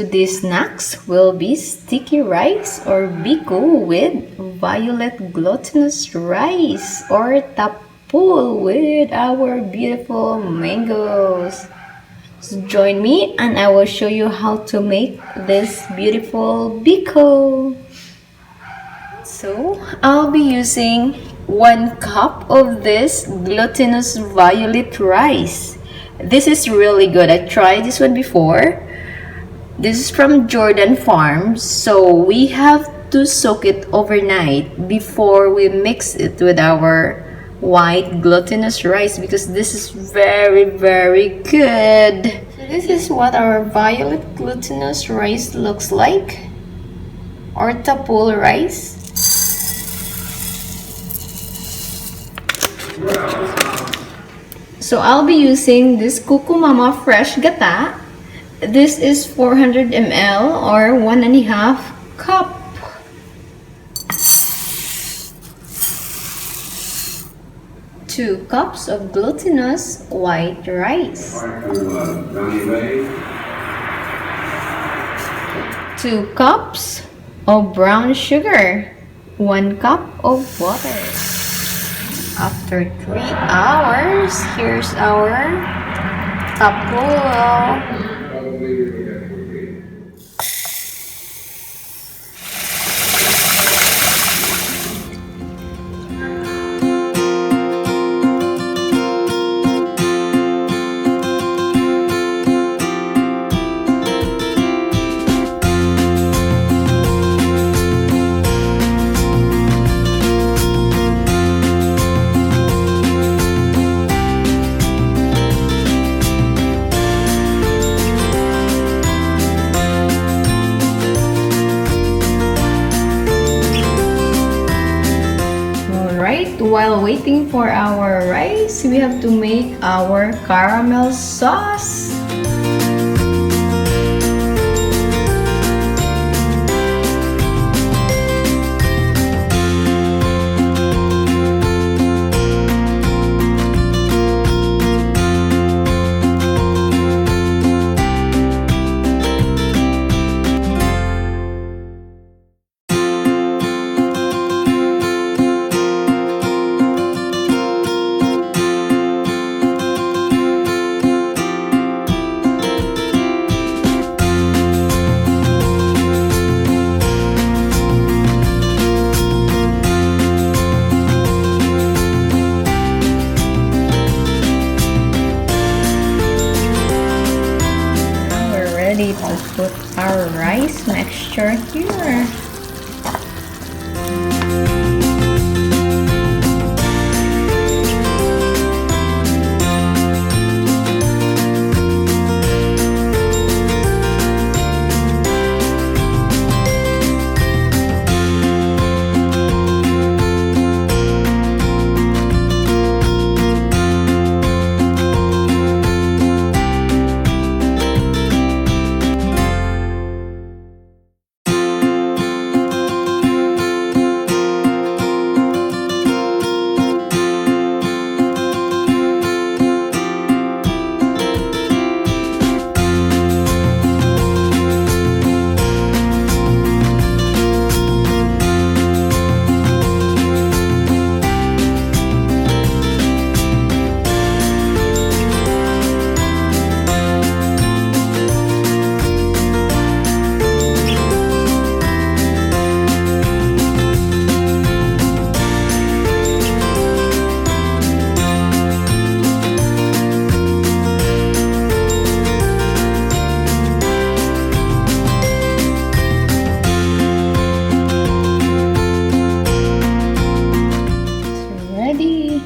today's snacks will be sticky rice or Biko with violet glutinous rice or Tapol with our beautiful mangoes. So join me and I will show you how to make this beautiful Biko. So I'll be using 1 cup of this glutinous violet rice. This is really good. I tried this one before. This is from Jordan Farms. So we have to soak it overnight before we mix it with our white glutinous rice because this is very good. So this is what our violet glutinous rice looks like, or Tapol rice. So I'll be using this Mama fresh gata. This is 400 ml or 1.5 cup. Two cups of glutinous white rice. 2 cups of brown sugar. 1 cup of water. After 3 hours, here's our Tapol. While waiting for our rice, we have to make our caramel sauce. Ready to put our rice mixture here. Ready.